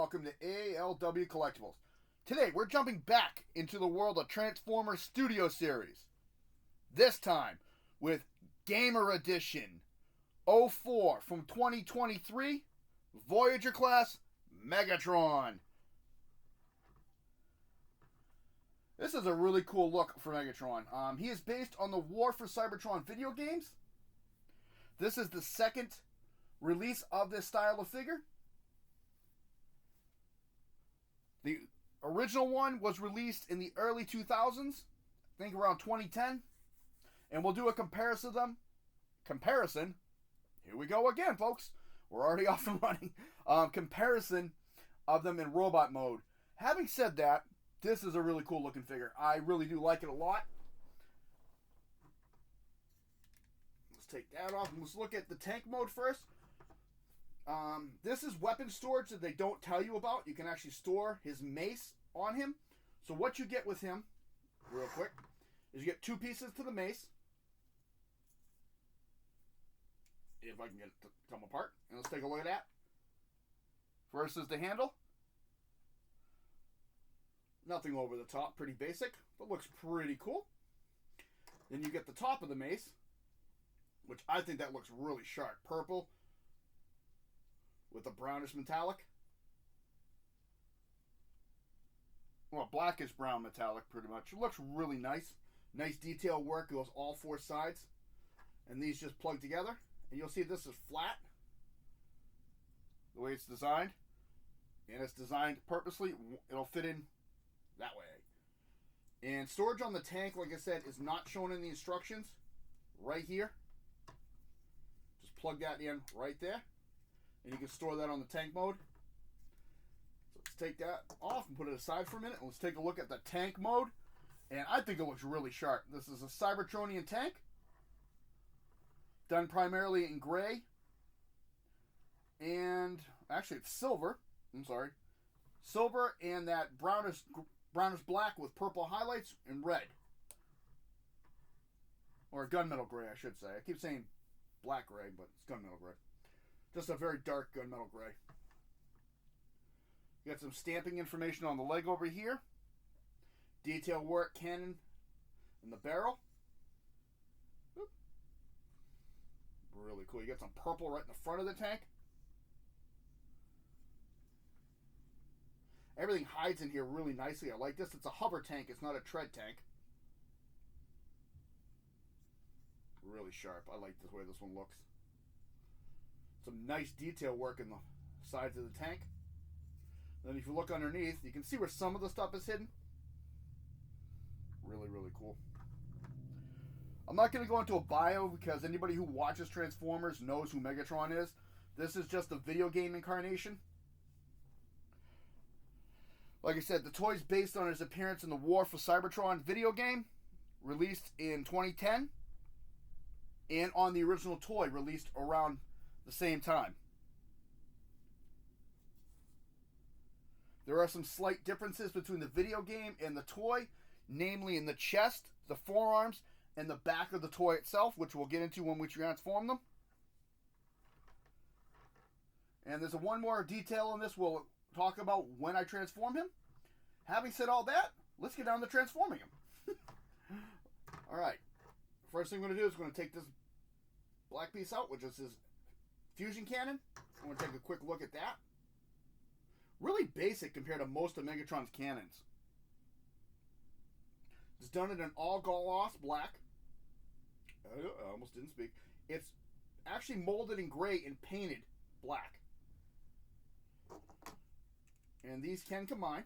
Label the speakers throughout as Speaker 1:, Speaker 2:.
Speaker 1: welcome to ALW Collectibles. Today we're jumping back into the world of Transformers Studio Series. This time with Gamer Edition 04 from 2023 Voyager class Megatron. This is a really cool look for Megatron. He is based on the War for Cybertron video games. This is the second release of this style of figure. The original one was released in the early 2000s, I think around 2010. And we'll do a comparison of them. Comparison. Here we go again, folks. We're already off and running. Comparison of them in robot mode. Having said that, this is a really cool looking figure. I really do like it a lot. Let's take that off and let's look at the tank mode first. This is weapon storage that they don't tell you about. You can actually store his mace on him. So what you get with him, real quick, is you get two pieces to the mace. If I can get it to come apart. And let's take a look at that. First is the handle. Nothing over the top. Pretty basic, but looks pretty cool. Then you get the top of the mace, which I think that looks really sharp. Purple with a brownish metallic. Well, blackish brown metallic, pretty much. It looks really nice. Nice detail work. Goes all four sides. And these just plug together. And you'll see this is flat. The way it's designed. And it's designed purposely. It'll fit in that way. And storage on the tank, like I said, is not shown in the instructions. Right here. Just plug that in right there. And you can store that on the tank mode. So let's take that off and put it aside for a minute. And let's take a look at the tank mode. And I think it looks really sharp. This is a Cybertronian tank. Done primarily in gray. And actually it's silver. I'm sorry. Silver and that brownish black with purple highlights and red. Or gunmetal gray, I should say. I keep saying black gray, but it's gunmetal gray. Just a very dark gunmetal gray. You got some stamping information on the leg over here. Detail work, cannon, and the barrel. Oop. Really cool. You got some purple right in the front of the tank. Everything hides in here really nicely. I like this. It's a hover tank. It's not a tread tank. Really sharp. I like the way this one looks. Some nice detail work in the sides of the tank. Then if you look underneath, you can see where some of the stuff is hidden. Really, really cool. I'm not going to go into a bio because anybody who watches Transformers knows who Megatron is. This is just a video game incarnation. Like I said, the toy's based on his appearance in the War for Cybertron video game, released in 2010, and on the original toy, released around the same time. There are some slight differences between the video game and the toy, namely in the chest, the forearms, and the back of the toy itself, which we'll get into when we transform them. And there's one more detail on this we'll talk about when I transform him. Having said all that, let's get down to transforming him. Alright. First thing I'm going to do is I'm going to take this black piece out, which is his fusion cannon. I'm going to take a quick look at that. Really basic compared to most of Megatron's cannons. It's done in an all gloss black. I almost didn't speak. It's actually molded in gray and painted black. And these can combine.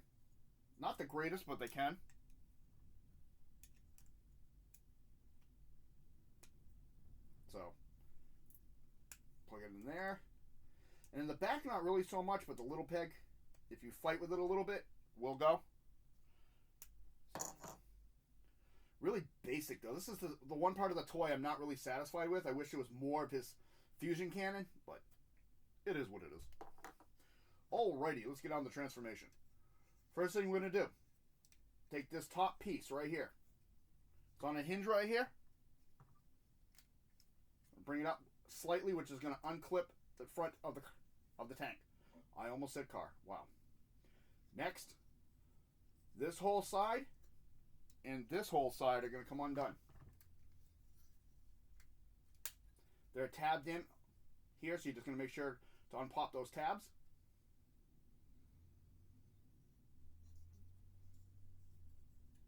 Speaker 1: Not the greatest, but they can. So, plug it in there. And in the back, not really so much, but the little peg, if you fight with it a little bit, will go. Really basic, though. This is the one part of the toy I'm not really satisfied with. I wish it was more of his fusion cannon, but it is what it is. Alrighty, let's get on the transformation. First thing we're going to do, take this top piece right here. It's on a hinge right here. Bring it up slightly, which is going to unclip the front of the tank. I almost said car. Wow. Next, this whole side and this whole side are going to come undone. They're tabbed in here, so you're just going to make sure to unpop those tabs.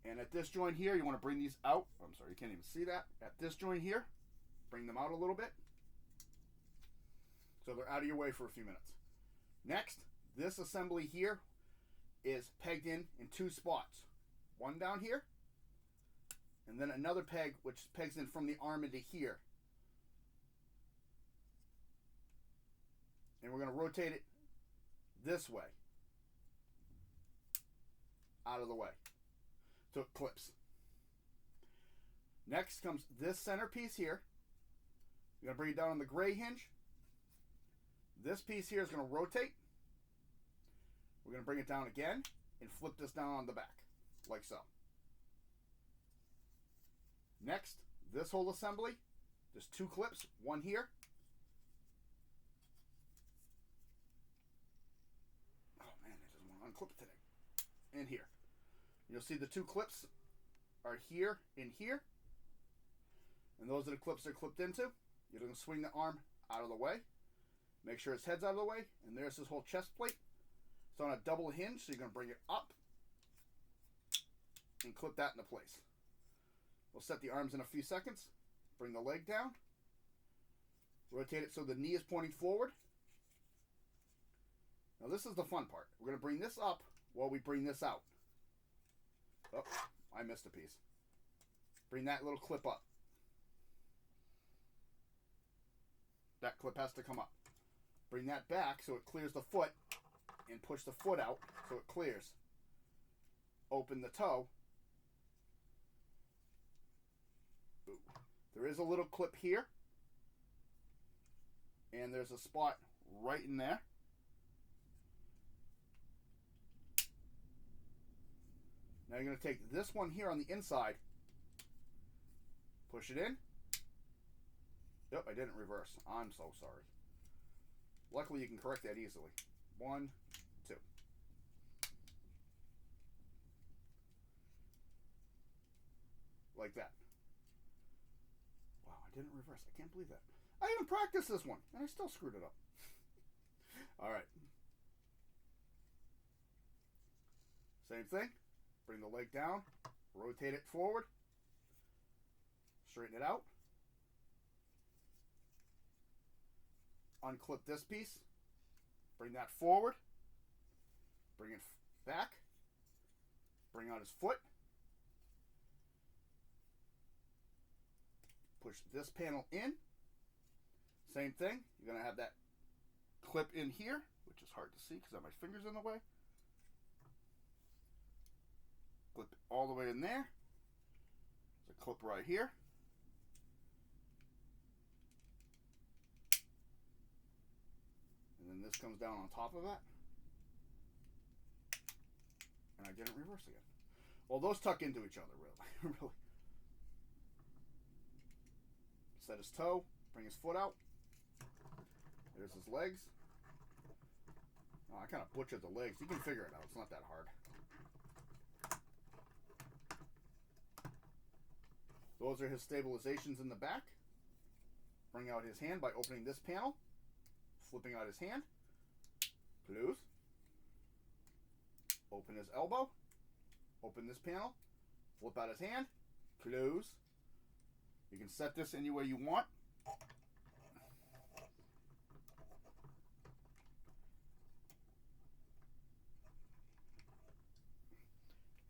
Speaker 1: And at this joint here, you want to bring these out. I'm sorry, you can't even see that. At this joint here, bring them out a little bit, so they're out of your way for a few minutes. Next, this assembly here is pegged in 2 spots. One down here, and then another peg which pegs in from the arm into here. And we're going to rotate it this way, out of the way, so it clips. Next comes this centerpiece here. You're going to bring it down on the gray hinge. This piece here is going to rotate. We're going to bring it down again and flip this down on the back, like so. Next, this whole assembly, there's 2 clips, one here. Oh man, I just want to unclip today. And here. You'll see the 2 clips are here and here. And those are the clips they're clipped into. You're going to swing the arm out of the way. Make sure its head's out of the way. And there's this whole chest plate. It's on a double hinge, so you're going to bring it up and clip that into place. We'll set the arms in a few seconds. Bring the leg down. Rotate it so the knee is pointing forward. Now this is the fun part. We're going to bring this up while we bring this out. Oh, I missed a piece. Bring that little clip up. That clip has to come up. Bring that back so it clears the foot, and push the foot out so it clears. Open the toe. Ooh. There is a little clip here, and there's a spot right in there. Now you're going to take this one here on the inside, push it in. Yep, I didn't reverse. I'm so sorry. Luckily, you can correct that easily. 1, 2. Like that. Wow, I didn't reverse. I can't believe that. I even practiced this one, and I still screwed it up. All right. Same thing. Bring the leg down. Rotate it forward. Straighten it out. Unclip this piece. Bring that forward. Bring it back. Bring out his foot. Push this panel in. Same thing. You're going to have that clip in here, which is hard to see because I have my fingers in the way. Clip it all the way in there. There's a clip right here. And then this comes down on top of that. And I didn't reverse again. Well, those tuck into each other, really. Really. Set his toe. Bring his foot out. There's his legs. Oh, I kind of butchered the legs. You can figure it out. It's not that hard. Those are his stabilizations in the back. Bring out his hand by opening this panel. Flipping out his hand. Close. Open his elbow. Open this panel. Flip out his hand. Close. You can set this any way you want.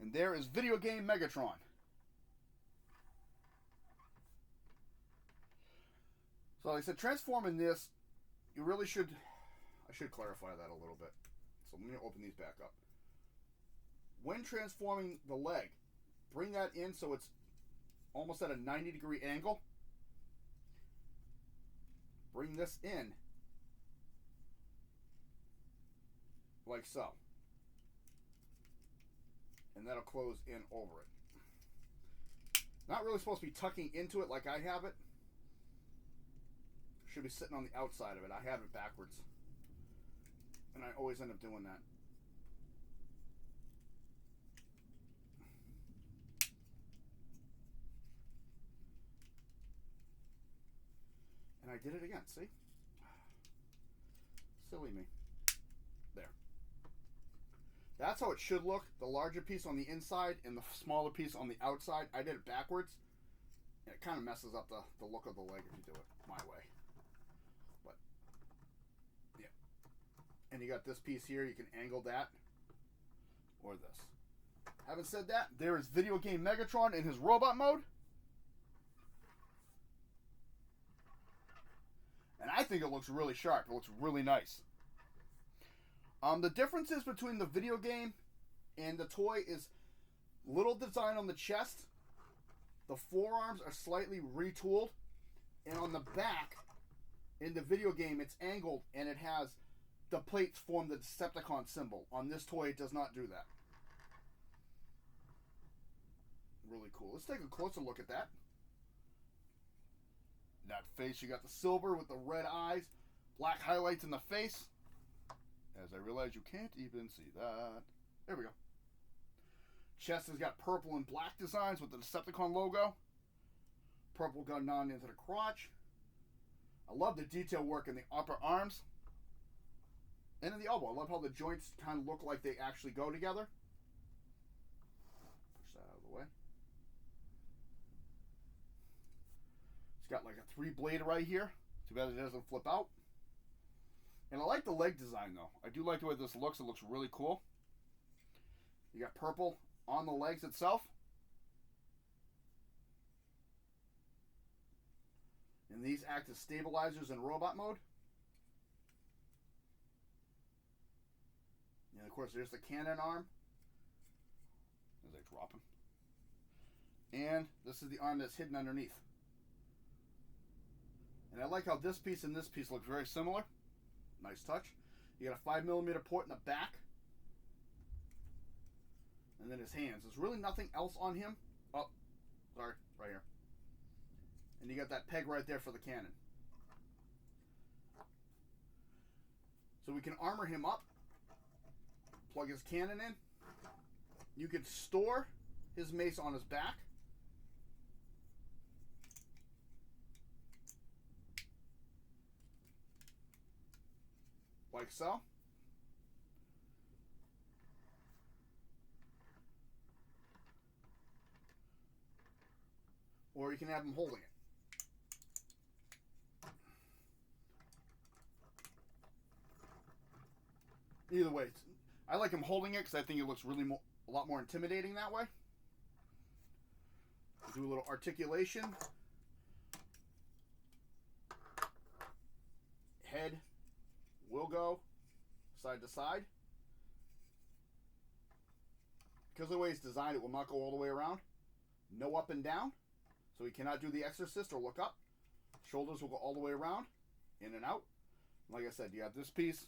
Speaker 1: And there is video game Megatron. So like I said, transforming this, you really should, I should clarify that a little bit. So let me open these back up. When transforming the leg, bring that in so it's almost at a 90-degree angle. Bring this in like so. And that'll close in over it. Not really supposed to be tucking into it like I have it. Should be sitting on the outside of it. I have it backwards. And I always end up doing that. did it again. See? Silly me. There. That's how it should look. The larger piece on the inside and the smaller piece on the outside. I did it backwards. And it kind of messes up the look of the leg if you do it my way. But, yeah. And you got this piece here. You can angle that. Or this. Having said that, there is Video Game Megatron in his robot mode. And I think it looks really sharp. It looks really nice. The differences between the video game and the toy is little design on the chest. The forearms are slightly retooled. And on the back, in the video game, it's angled and it has the plates form the Decepticon symbol. On this toy, it does not do that. Really cool. Let's take a closer look at that. That face, you got the silver with the red eyes, black highlights in the face. As I realize you can't even see that. There we go. Chest has got purple and black designs with the Decepticon logo. Purple gun on into the crotch. I love the detail work in the upper arms. And in the elbow. I love how the joints kind of look like they actually go together. Push that out of the way. It's got like a 3-blade right here. Too bad it doesn't flip out. And I like the leg design though. I do like the way this looks. It looks really cool. You got purple on the legs itself. And these act as stabilizers in robot mode. And of course there's the cannon arm. As I drop him. And this is the arm that's hidden underneath. And I like how this piece and this piece look very similar. Nice touch. You got a 5mm port in the back. And then his hands. There's really nothing else on him. Oh, sorry, right here. And you got that peg right there for the cannon. So we can armor him up. Plug his cannon in. You can store his mace on his back. Like so. Or you can have him holding it. Either way, I like him holding it because I think it looks really a lot more intimidating that way. Do a little articulation. Head will go side to side. Because of the way it's designed, it will not go all the way around. No up and down. So he cannot do the Exorcist or look up. Shoulders will go all the way around, in and out. Like I said, you have this piece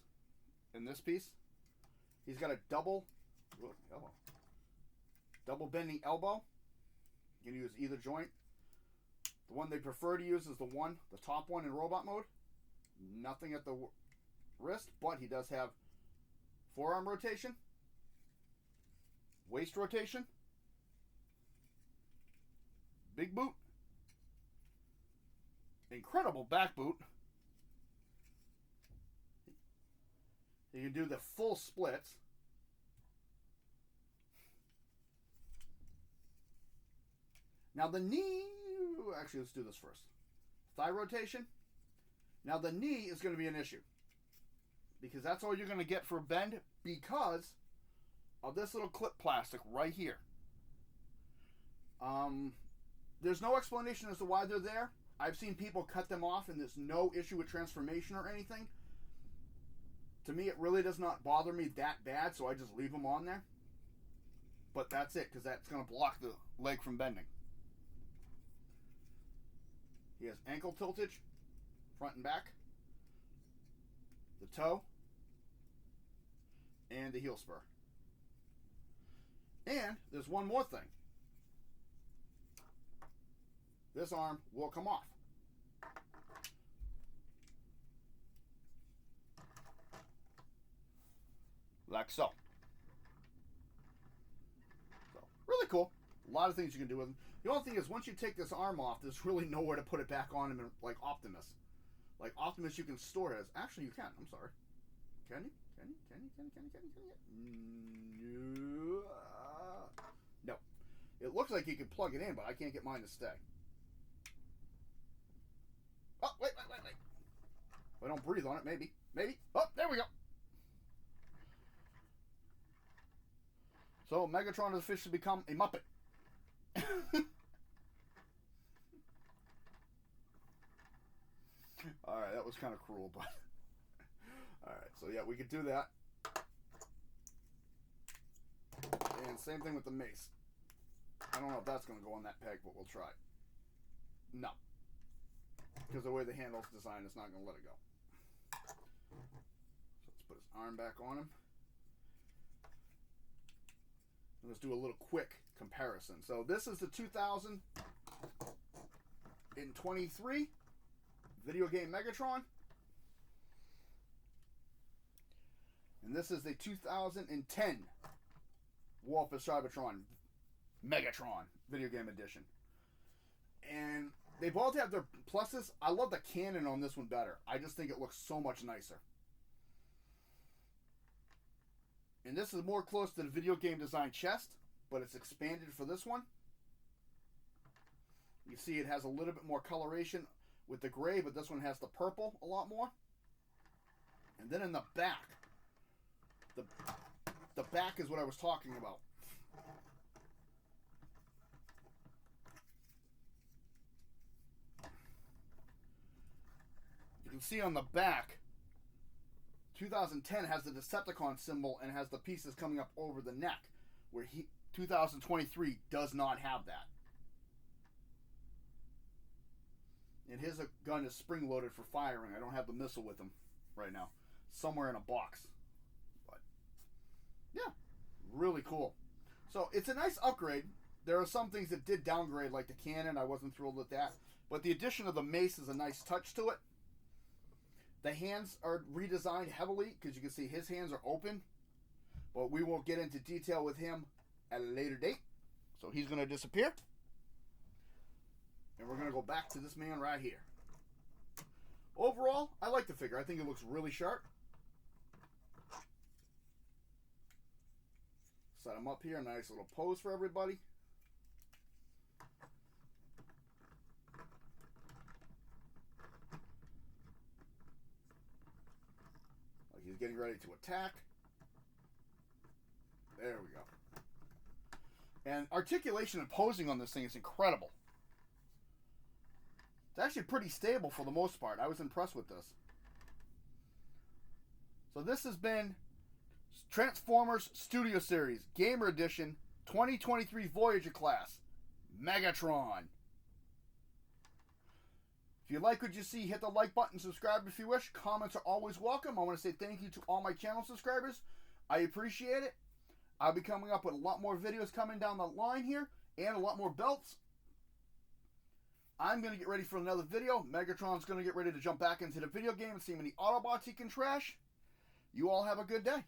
Speaker 1: and this piece. He's got a double bending elbow. You can use either joint. The one they prefer to use is the top one in robot mode. Nothing at the wrist, but he does have forearm rotation, waist rotation, big boot, incredible back boot. You can do the full splits. Now the knee, actually let's do this first. Thigh rotation. Now the knee is going to be an issue. Because that's all you're going to get for a bend because of this little clip plastic right here. There's no explanation as to why they're there. I've seen people cut them off and there's no issue with transformation or anything. To me, it really does not bother me that bad, so I just leave them on there. But that's it, because that's going to block the leg from bending. He has ankle tiltage, front and back, the toe, and the heel spur. And there's one more thing. This arm will come off. Like so. Really cool. A lot of things you can do with them. The only thing is, once you take this arm off, there's really nowhere to put it back on him like Optimus. Like Optimus, you can store his. Actually, you can. I'm sorry. Can you? No. It looks like you can plug it in, but I can't get mine to stay. Oh, wait. If I don't breathe on it, maybe. Oh, there we go. So, Megatron has officially become a Muppet. Alright, that was kind of cruel, but... Alright, so yeah, we could do that. And same thing with the mace. I don't know if that's going to go on that peg, but we'll try. No. Because the way the handle's designed, it's not going to let it go. So let's put his arm back on him. And let's do a little quick comparison. So this is the 2023 video game Megatron. And this is the 2010 War for Cybertron Megatron video game edition. And they both have their pluses. I love the cannon on this one better. I just think it looks so much nicer. And this is more close to the video game design chest, but it's expanded for this one. You see it has a little bit more coloration with the gray, but this one has the purple a lot more. And then in the back, the back is what I was talking about. You can see on the back, 2010 has the Decepticon symbol and has the pieces coming up over the neck, where 2023 does not have that. And his gun is spring-loaded for firing. I don't have the missile with him right now. Somewhere in a box. But, yeah, really cool. So, it's a nice upgrade. There are some things that did downgrade, like the cannon. I wasn't thrilled with that. But the addition of the mace is a nice touch to it. The hands are redesigned heavily, because you can see his hands are open. But we won't get into detail with him at a later date. So, he's going to disappear. And we're going to go back to this man right here. Overall, I like the figure. I think it looks really sharp. Set him up here. A nice little pose for everybody. Like he's getting ready to attack. There we go. And articulation and posing on this thing is incredible. It's actually pretty stable for the most part. I was impressed with this. So this has been Transformers Studio Series Gamer Edition 2023 Voyager class Megatron. If you like what you see, hit the like button, subscribe if you wish. Comments are always welcome. I want to say thank you to all my channel subscribers. I appreciate it. I'll be coming up with a lot more videos coming down the line here and a lot more belts. I'm going to get ready for another video. Megatron's going to get ready to jump back into the video game and see how many Autobots he can trash. You all have a good day.